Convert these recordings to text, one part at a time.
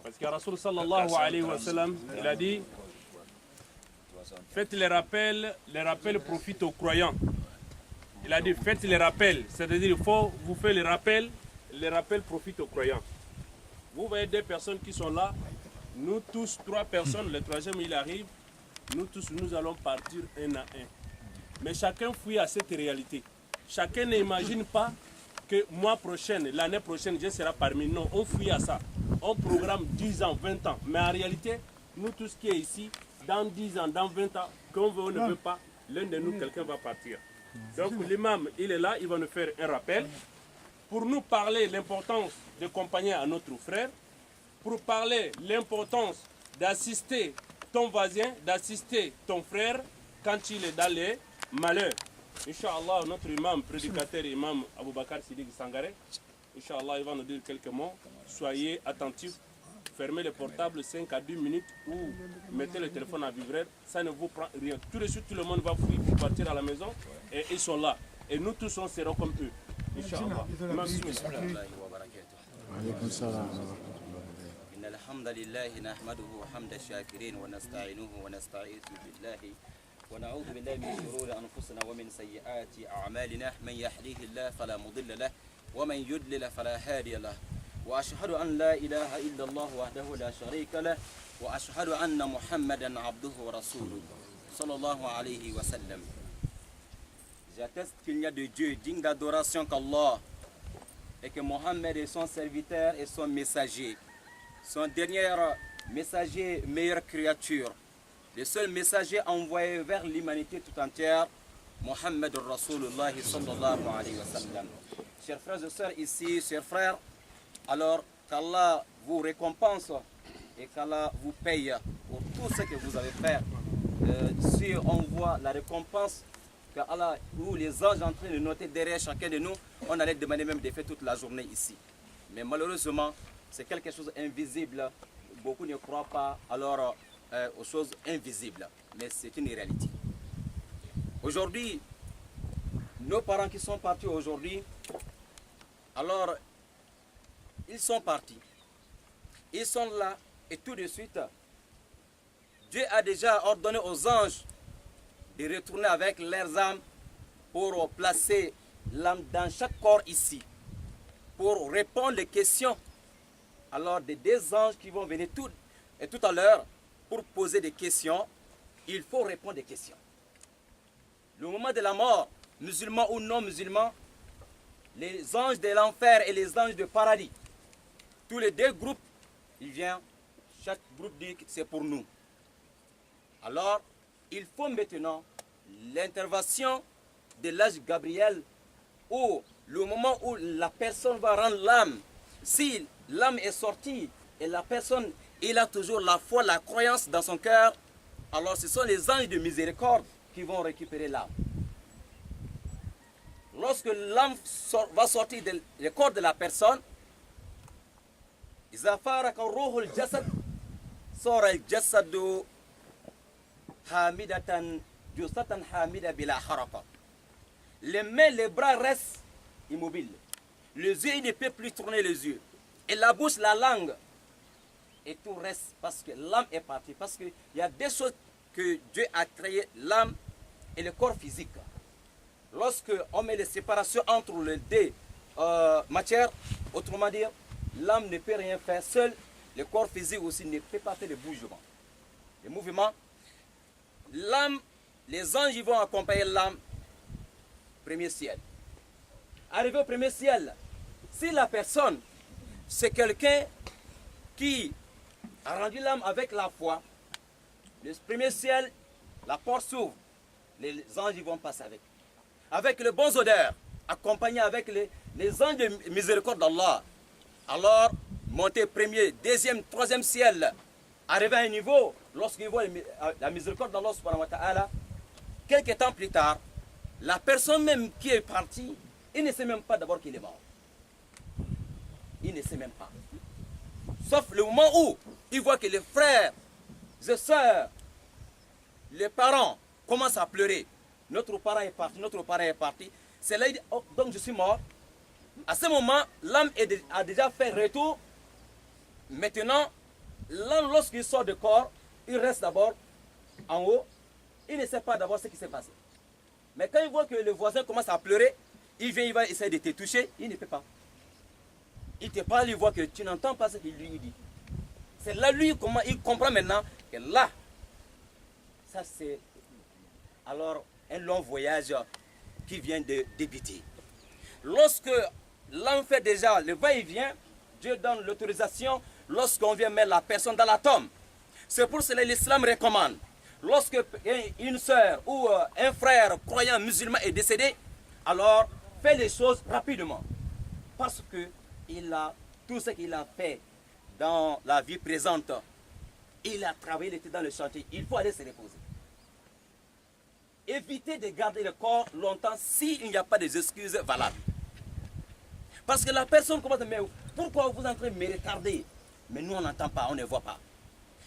Parce que Rasoul sallallahu alayhi wa sallam, il a dit, faites les rappels profitent aux croyants. Il a dit, faites les rappels, c'est-à-dire il faut vous faire les rappels profitent aux croyants. Vous voyez des personnes qui sont là, nous tous, 3 personnes, le troisième il arrive, nous tous nous allons partir un à un. Mais chacun fuit à cette réalité. Chacun n'imagine pas que mois prochain, l'année prochaine, je serai parmi nous. On fuit à ça. On programme 10 ans, 20 ans. Mais en réalité, nous tous qui est ici, dans 10 ans, dans 20 ans, qu'on veut ou ne veut pas, l'un de nous, quelqu'un va partir. Donc l'imam, il est là, il va nous faire un rappel pour nous parler l'importance de compagner à notre frère, pour parler l'importance d'assister ton voisin, d'assister ton frère quand il est dans les malheurs. Inch'Allah, notre imam, prédicateur, imam Aboubakar Siddiq Sangaré, Inch'Allah, il va nous dire quelques mots. Soyez attentifs, fermez le portable 5 à 10 minutes ou mettez le téléphone à vibreur, ça ne vous prend rien. Tout de suite, tout le monde va fuir pour partir à la maison et ils sont là. Et nous tous, on sera comme eux. Inch'Allah. الحمد لله نحمده حمد الشاكرين ونستعينه ونستعيذ بالله ونعوذ بالله من شرور أنفسنا ومن سيئات أعمالنا من يهديه الله فلا مضل له ومن يضلل فلا هادي له وأشهد أن لا إله إلا الله وحده لا شريك له وأشهد أن محمدا عبده ورسوله صلى الله عليه وسلم. J'atteste qu'il n'y a de Dieu digne d'adoration qu'Allah et que Mohammed est son serviteur et son messager. Son dernier messager, meilleure créature, le seul messager envoyé vers l'humanité tout entière, Mohammed Rasulullah sallallahu alayhi wa sallam. Chers frères et sœurs ici, chers frères, alors qu'Allah vous récompense et qu'Allah vous paye pour tout ce que vous avez fait. Si on voit la récompense que Allah ou les anges en train de noter derrière chacun de nous, on allait demander même de faire toute la journée ici. Mais malheureusement, c'est quelque chose d'invisible. Beaucoup ne croient pas alors aux choses invisibles, mais c'est une réalité. Aujourd'hui, nos parents qui sont partis aujourd'hui, alors ils sont partis, ils sont là et tout de suite, Dieu a déjà ordonné aux anges de retourner avec leurs âmes pour placer l'âme dans chaque corps ici, pour répondre aux questions. Alors des 2 anges qui vont venir tout à l'heure pour poser des questions, il faut répondre des questions. Le moment de la mort, musulmans ou non musulmans, les anges de l'enfer et les anges du paradis, tous les 2 groupes, ils viennent, chaque groupe dit que c'est pour nous. Alors, il faut maintenant l'intervention de l'ange Gabriel ou le moment où la personne va rendre l'âme. Si l'âme est sortie et la personne il a toujours la foi, la croyance dans son cœur, alors ce sont les anges de miséricorde qui vont récupérer l'âme. Lorsque l'âme va sortir du corps de la personne, les mains, les bras restent immobiles. Les yeux, il ne peut plus tourner les yeux. Et la bouche, la langue, et tout reste parce que l'âme est partie. Parce qu'il y a 2 choses que Dieu a créées, l'âme et le corps physique. Lorsque on met les séparations entre les 2 matières, autrement dit, l'âme ne peut rien faire seul, le corps physique aussi ne peut pas faire le mouvement. Les mouvements, l'âme, les anges vont accompagner l'âme, premier ciel. Arrivé au premier ciel, si la personne, c'est quelqu'un qui a rendu l'âme avec la foi, le premier ciel, la porte s'ouvre, les anges vont passer avec. Avec les bons odeurs, accompagnés avec les anges de miséricorde d'Allah. Alors, monter premier, deuxième, troisième ciel. arrivé à un niveau, lorsqu'il voit la miséricorde d'Allah subhanahu wa ta'ala, quelques temps plus tard, la personne même qui est partie, il ne sait même pas d'abord qu'il est mort. Il ne sait même pas. Sauf le moment où il voit que les frères, les sœurs, les parents commencent à pleurer. Notre parent est parti, notre parent est parti. C'est là il dit, oh, donc je suis mort. À ce moment, l'âme a déjà fait retour. Maintenant, l'âme, lorsqu'il sort du corps, il reste d'abord en haut. Il ne sait pas d'abord ce qui s'est passé. Mais quand il voit que le voisin commence à pleurer, il vient, il va essayer de te toucher, il ne peut pas. Il te parle, il voit que tu n'entends pas ce qu'il lui dit. C'est là, lui, comment il comprend maintenant que là, ça c'est alors un long voyage qui vient de débuter. Lorsque l'homme fait déjà le va-et-vient, Dieu donne l'autorisation lorsqu'on vient mettre la personne dans la tombe. C'est pour cela que l'islam recommande. Lorsque une sœur ou un frère croyant musulman est décédé, alors fais les choses rapidement. Parce que il a tout ce qu'il a fait dans la vie présente. Il a travaillé, il était dans le chantier. Il faut aller se reposer. Évitez de garder le corps longtemps s'il n'y a pas des excuses valables. Parce que la personne commence à dire, mais pourquoi vous êtes en train de me retarder? Mais nous on n'entend pas, on ne voit pas.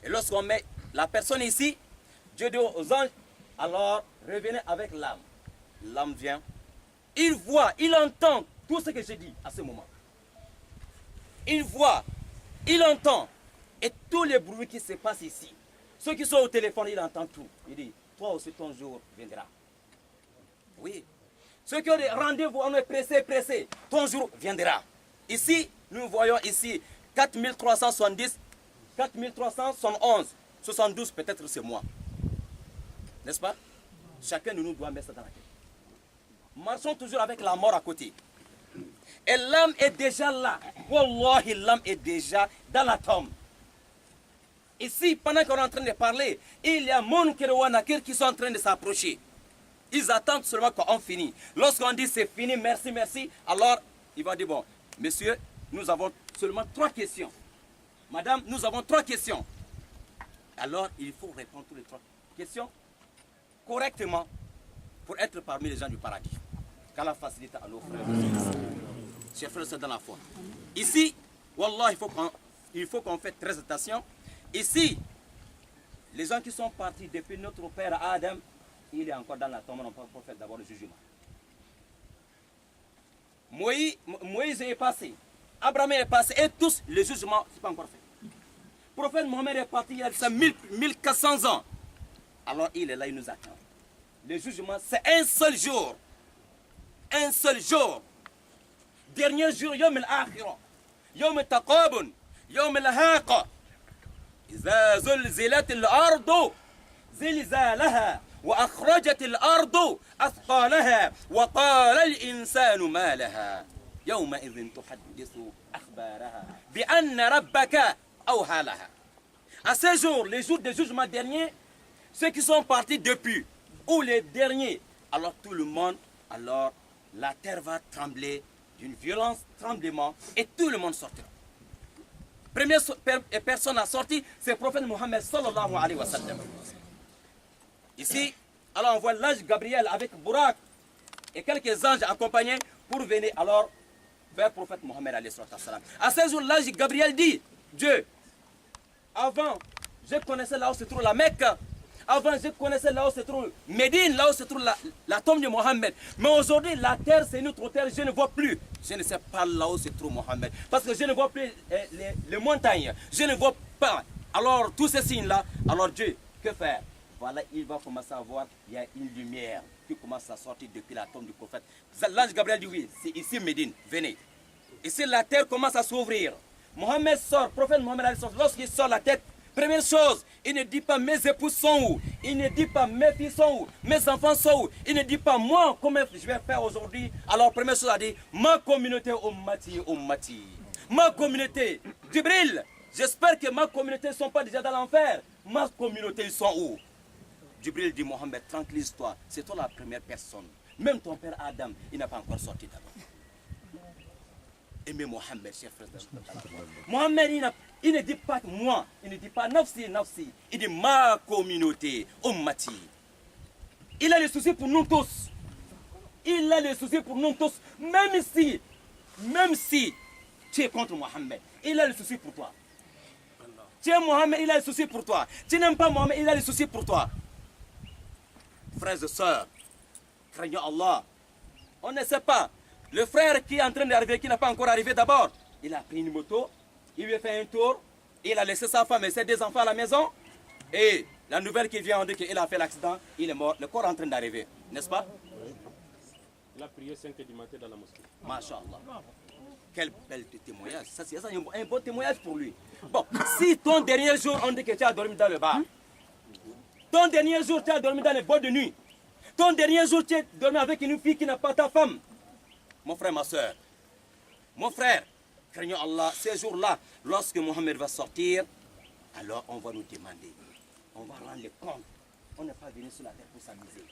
Et lorsqu'on met la personne ici, Dieu dit aux anges, alors revenez avec l'âme. L'âme vient, il voit, il entend tout ce que j'ai dit à ce moment. Il voit, il entend, et tous les bruits qui se passent ici. Ceux qui sont au téléphone, il entend tout. Il dit, toi aussi ton jour viendra. Oui. Ceux qui ont des rendez-vous, on est pressé, pressé. Ton jour viendra. Ici, nous voyons ici 4370, 4371, 72 peut-être c'est moi. N'est-ce pas? Chacun de nous doit mettre ça dans la tête. Marchons toujours avec la mort à côté. Et l'âme est déjà là. Wallahi, l'âme est déjà dans la tombe. Ici, pendant qu'on est en train de parler, il y a Munkar wa Nakir qui sont en train de s'approcher. Ils attendent seulement qu'on finisse. Lorsqu'on dit c'est fini, merci, merci, alors il va dire, bon, monsieur, nous avons seulement 3 questions. Madame, nous avons 3 questions. Alors, il faut répondre toutes les 3 questions correctement pour être parmi les gens du paradis. Qu'Allah facilite à nos frères. Chers frères, c'est dans la foi. Ici, Wallah, il faut qu'on fasse très attention. Ici, les gens qui sont partis depuis notre père Adam, il est encore dans la tombe, on peut faire d'abord le jugement. Moïse est passé, Abraham est passé, et tous, le jugement, ce n'est pas encore fait. Le prophète Mohammed est parti il y a 1400 ans. Alors il est là, il nous attend. Le jugement, c'est un seul jour. Un seul jour. Dernier jour, Yom al-Akhirah. Yom al-Taqabun. Yom al-Haqa. إذا زلزلت الأرض زلزالها وأخرجت الأرض أثقالها وقال الإنسان ما لها يومئذ تحدث أخبارها بأن ربك أوحى لها. À ce jour, les jours de jugement dernier, ceux qui sont partis depuis, ou les derniers, alors tout le monde, alors la terre va trembler d'une violence tremblement et tout le monde sortira. Première personne à sortir, c'est le prophète Mohammed sallallahu alayhi wa sallam. Ici, alors on voit l'ange Gabriel avec Burak et quelques anges accompagnés pour venir alors vers le prophète Mohammed alayhi wa sallam. À ce jour, l'ange Gabriel dit, Dieu, avant, je connaissais là où se trouve la Mecque. Avant, je connaissais là où se trouve Médine, là où se trouve la tombe de Mohammed. Mais aujourd'hui, la terre, c'est notre terre, je ne vois plus. Je ne sais pas là où se trouve Mohammed. Parce que je ne vois plus les montagnes. Je ne vois pas. Alors, tous ces signes-là, alors Dieu, que faire? Voilà, il va commencer à voir, il y a une lumière qui commence à sortir depuis la tombe du prophète. L'ange Gabriel dit oui, c'est ici Médine, venez. Ici, la terre commence à s'ouvrir. Mohammed sort, prophète Mohammed, lorsqu'il sort la tête, première chose, il ne dit pas mes épouses sont où, il ne dit pas mes filles sont où, mes enfants sont où, il ne dit pas moi comment je vais faire aujourd'hui. Alors première chose a dit, ma communauté ummati, ummati. Ma communauté, Jibril, j'espère que ma communauté ne sont pas déjà dans l'enfer. Ma communauté ils sont où? Jibril dit Mohammed, tranquillise-toi, c'est toi la première personne. Même ton père Adam, il n'a pas encore sorti d'abord. aimer Mohammed, chers frères. Mohammed, il ne dit pas moi, il ne dit pas nafsi, nafsi, il dit ma communauté, ummati. Il a le souci pour nous tous. Il a le souci pour nous tous, même si tu es contre Mohammed, il a le souci pour toi. Tu aimes Mohammed, il a le souci pour toi. Tu n'aimes pas Mohammed, il a le souci pour toi. Frères et sœurs, craignons Allah. On ne sait pas. Le frère qui est en train d'arriver, qui n'a pas encore arrivé d'abord, il a pris une moto, il lui a fait un tour, il a laissé sa femme et ses 2 enfants à la maison. Et la nouvelle qui vient, on dit qu'il a fait l'accident, il est mort, le corps est en train d'arriver, n'est-ce pas? Il a prié 5 h du matin dans la mosquée. Masha'Allah. Quel bel témoignage. Ça, c'est un bon témoignage pour lui. Bon, si ton dernier jour, on dit que tu as dormi dans le bar, ton dernier jour, tu as dormi dans les boîtes de nuit, ton dernier jour, tu as dormi avec une fille qui n'a pas ta femme, mon frère, ma soeur, mon frère, craignons Allah, ces jours-là, lorsque Mohammed va sortir, alors on va nous demander, on va rendre les comptes. On n'est pas venu sur la terre pour s'amuser.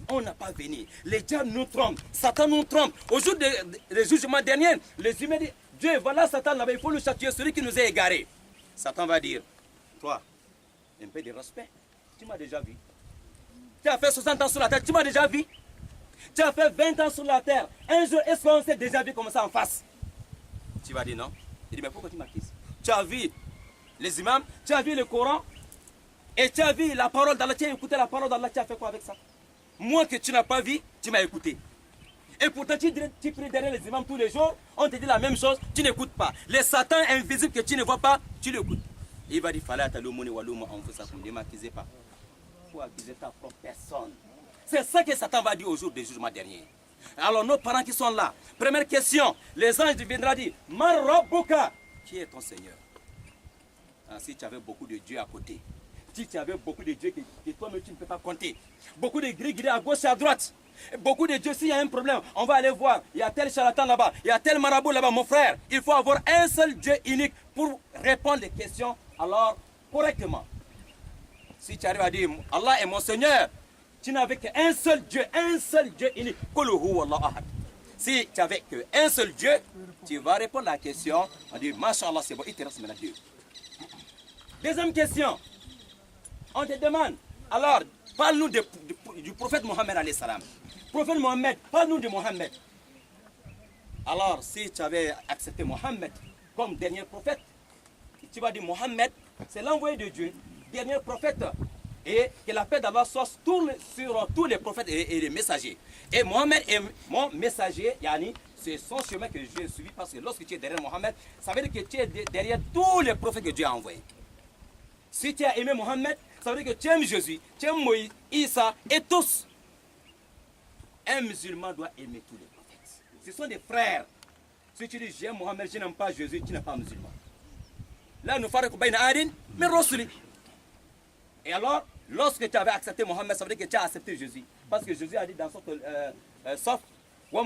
On n'a pas venu. Les diables nous trompent. Satan nous trompe. Au jour des jugements derniers, les humains disent, Dieu, voilà Satan là-bas, il faut le châtier, celui qui nous a égarés. Satan va dire, toi, un peu de respect, tu m'as déjà vu. Tu as fait 60 ans sur la terre, tu m'as déjà vu. Tu as fait 20 ans sur la terre. Un jour, est-ce qu'on s'est déjà vu comme ça en face? Tu vas dire non. Il dit, mais pourquoi tu m'accuses? Tu as vu les imams, tu as vu le Coran, et tu as vu la parole d'Allah, tu as écouté la parole d'Allah, tu as fait quoi avec ça? Moi que tu n'as pas vu, tu m'as écouté. Et pourtant, tu pries derrière les imams tous les jours, on te dit la même chose, tu n'écoutes pas. Les satans invisibles que tu ne vois pas, tu l'écoutes. Il va dire, ne m'accusez pas. Il faut accuser ta propre personne. C'est ça que Satan va dire au jour des jugements derniers. Alors nos parents qui sont là, première question, les anges viendront dire, Mar Rabbuka, qui est ton Seigneur? Si tu avais beaucoup de dieux à côté, si tu avais beaucoup de dieux que toi-même tu ne peux pas compter, beaucoup de gris à gauche et à droite, beaucoup de dieux, s'il y a un problème, on va aller voir, il y a tel charlatan là-bas, il y a tel marabout là-bas, mon frère, il faut avoir un seul Dieu unique pour répondre les questions alors correctement. Si tu arrives à dire, Allah est mon Seigneur, tu n'avais qu'un seul Dieu unique. Si tu n'avais qu'un seul Dieu, tu vas répondre à la question, on dit, Masha'Allah, c'est bon, il te reste maintenant Dieu. Deuxième question, on te demande, alors, parle-nous du prophète Mohammed alayhi salam. Prophète Mohammed, parle-nous de Mohammed. Alors, si tu avais accepté Mohammed comme dernier prophète, tu vas dire Mohammed, c'est l'envoyé de Dieu, dernier prophète. Et que la paix d'Allah soit sur tous les prophètes et les messagers. Et Mohammed est mon messager, yani, c'est son chemin que j'ai suivi parce que lorsque tu es derrière Mohammed, ça veut dire que tu es derrière tous les prophètes que Dieu a envoyés. Si tu as aimé Mohammed, ça veut dire que tu aimes Jésus, tu aimes Moïse, Isa et tous. Un musulman doit aimer tous les prophètes. Ce sont des frères. Si tu dis j'aime Mohammed, je n'aime pas Jésus, tu n'es pas musulman. Là, nous faisons bayna adin, mais Rasuli. Et alors, lorsque tu avais accepté Mohammed, ça veut dire que tu as accepté Jésus. Parce que Jésus a dit dans son sauf, je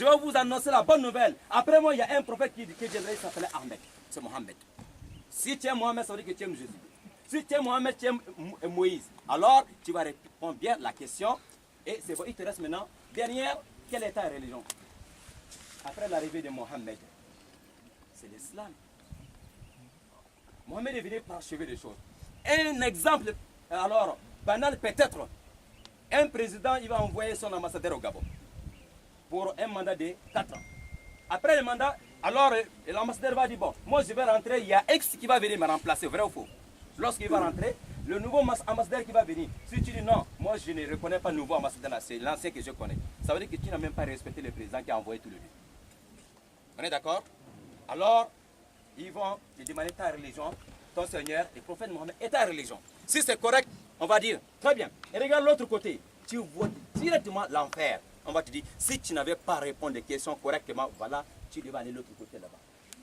vais vous annoncer la bonne nouvelle. Après moi, il y a un prophète qui viendrait, il s'appelait Ahmed. C'est Mohammed. Si tu aimes Mohammed, ça veut dire que tu aimes Jésus. Si tu aimes Mohammed, tu aimes Moïse. Alors, tu vas répondre bien la question. Et c'est bon, il te reste maintenant. Dernière, quelle est ta religion? Après l'arrivée de Mohammed, c'est l'islam. Mohammed est venu parachever les choses. Un exemple, alors, banal peut-être. Un président, il va envoyer son ambassadeur au Gabon pour un mandat de 4 ans. Après le mandat, alors l'ambassadeur va dire, bon, moi je vais rentrer, il y a X qui va venir me remplacer, vrai ou faux? Lorsqu'il va rentrer, le nouveau ambassadeur qui va venir, si tu dis non, moi je ne reconnais pas le nouveau ambassadeur là, c'est l'ancien que je connais. Ça veut dire que tu n'as même pas respecté le président qui a envoyé tout le lieu. On est d'accord? Alors, ils vont te demander ta religion, ton Seigneur, le prophète Mohammed, et ta religion. Si c'est correct, on va dire, très bien. Et regarde l'autre côté, tu vois directement l'enfer. On va te dire, si tu n'avais pas répondu aux questions correctement, voilà, tu devais aller de l'autre côté là-bas.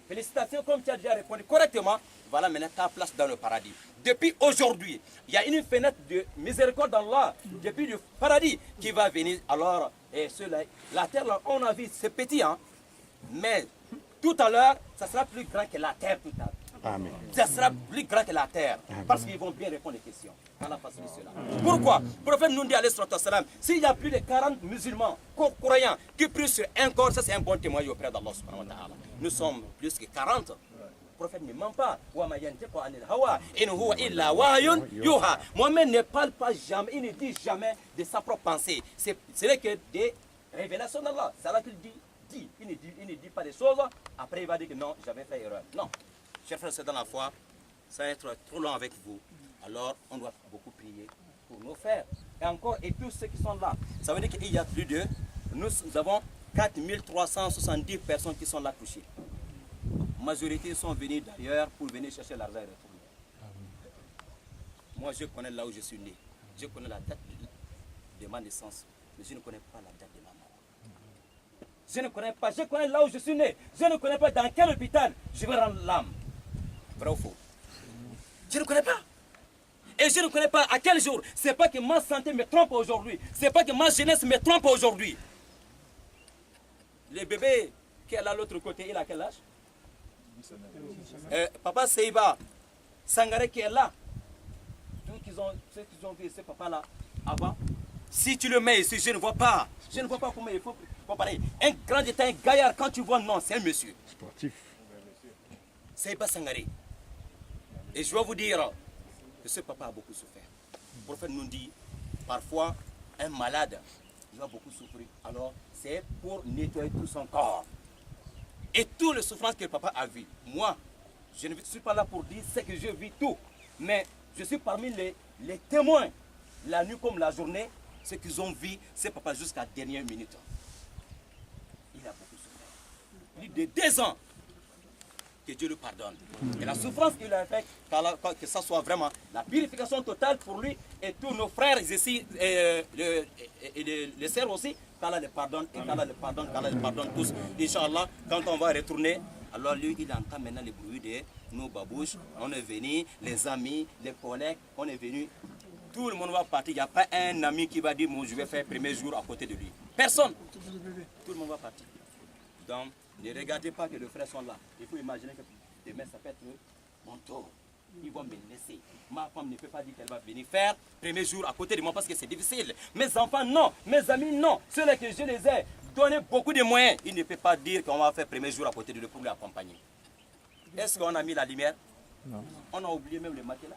Félicitations, comme tu as déjà répondu correctement, voilà maintenant ta place dans le paradis. Depuis aujourd'hui, il y a une fenêtre de miséricorde d'Allah, depuis le paradis, qui va venir. Alors, et la terre, là, on a vu, c'est petit, hein, mais tout à l'heure, ça sera plus grand que la terre tout à l'heure. Amen. Ça sera plus grand que la terre, parce qu'ils vont bien répondre aux questions. qu'Allah facilite cela. Pourquoi? Le prophète nous dit, s'il y a plus de 40 musulmans, croyants, qui prient sur un corps, ça c'est un bon témoignage auprès d'Allah subhanahu wa ta'ala. Nous sommes plus que 40. Le prophète ne ment pas. Mohammed ne parle pas jamais, il ne dit jamais de sa propre pensée. Ce n'est que des révélations d'Allah. C'est là qu'il dit. Il ne dit pas des choses, après il va dire que non, j'avais fait erreur. Non, chers frères, c'est dans la foi, ça va être trop long avec vous. Alors, on doit beaucoup prier pour nos frères. Et encore, et tous ceux qui sont là, ça veut dire qu'il y a plus de, nous avons 4370 personnes qui sont là touchées. La majorité sont venues d'ailleurs pour venir chercher l'argent et retourner. Moi, je connais là où je suis né. Je connais la date de ma naissance, mais je ne connais pas la date de ma mort. Je ne connais pas, je connais là où je suis né. Je ne connais pas dans quel hôpital je vais rendre l'âme. Vrai ou faux? Je ne connais pas. Et je ne connais pas à quel jour. Ce n'est pas que ma santé me trompe aujourd'hui. Ce n'est pas que ma jeunesse me trompe aujourd'hui. Le bébé qui est là de l'autre côté, il a quel âge? Papa Seiba Sangaré qui est là. Ceux qui ont vu ce papa-là avant. Si tu le mets ici, je ne vois pas. Je ne vois pas comment il faut comparer. Un grand état, un gaillard, quand tu vois, non, c'est un monsieur. Sportif. C'est pas Sangaré. Et je vais vous dire que ce papa a beaucoup souffert. Le prophète nous dit, parfois, un malade, il va beaucoup souffrir. Alors, c'est pour nettoyer tout son corps. Et toutes les souffrances que le papa a vues. Moi, je ne suis pas là pour dire ce que je vis tout. Mais je suis parmi les témoins, la nuit comme la journée, ce qu'ils ont vu, ce papa jusqu'à la dernière minute. Il a beaucoup souffert. Plus de 2 ans. Que Dieu le pardonne. Et la souffrance qu'il a fait, que ça soit vraiment la purification totale pour lui et tous nos frères ici, et les sœurs aussi, qu'Allah les pardonne, et qu'Allah les pardonne, qu'Allah les pardonne tous. Inch'Allah, quand on va retourner, alors lui, il entend maintenant les bruits de nos babouches. On est venu, les amis, les collègues, on est venu. Tout le monde va partir. Il n'y a pas un ami qui va dire, moi, je vais faire le premier jour à côté de lui. Personne. Tout le monde va partir. Donc, ne regardez pas que les frères sont là. Il faut imaginer que demain, ça peut être mon tour. Ils vont me laisser. Ma femme ne peut pas dire qu'elle va venir faire le premier jour à côté de moi parce que c'est difficile. Mes enfants, non. Mes amis, non. Ceux-là que je les ai donné beaucoup de moyens, ils ne peuvent pas dire qu'on va faire le premier jour à côté de lui pour l'accompagner. Est-ce qu'on a mis la lumière? Non. On a oublié même les matelas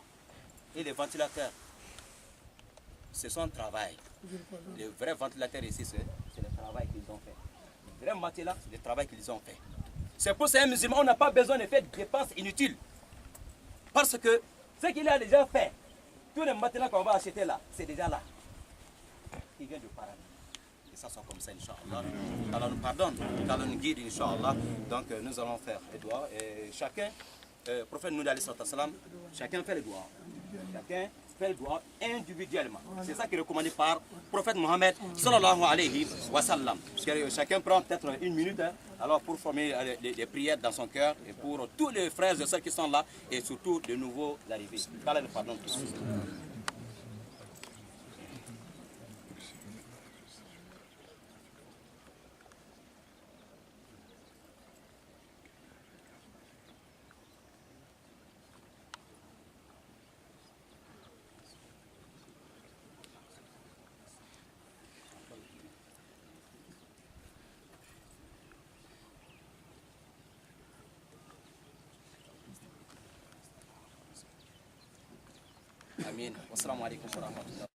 et les ventilateurs. C'est son travail. Les vrais ventilateurs ici, c'est le travail qu'ils ont fait. Les vrais matelas, c'est le travail qu'ils ont fait. C'est pour ça, un musulman, on n'a pas besoin de faire des dépenses inutiles. Parce que ce qu'il a déjà fait, tous les matelas qu'on va acheter là, c'est déjà là. Il vient de paradis. Et ça soit comme ça, Inch'Allah. Allah nous pardonne, Allah nous guide, Inch'Allah. Donc nous allons faire les doigts. Et chacun, le prophète nous a dit, chacun fait les doigts. Chacun fait le doigt individuellement. C'est ça qui est recommandé par le prophète Mohammed sallallahu alayhi wa sallam. Chacun prend peut-être 1 minute alors pour former les prières dans son cœur et pour tous les frères et sœurs qui sont là et surtout de nouveaux arrivés. Qu'Allah nous pardonne tous. Amin. Wassalamu alaikum warahmatullahi.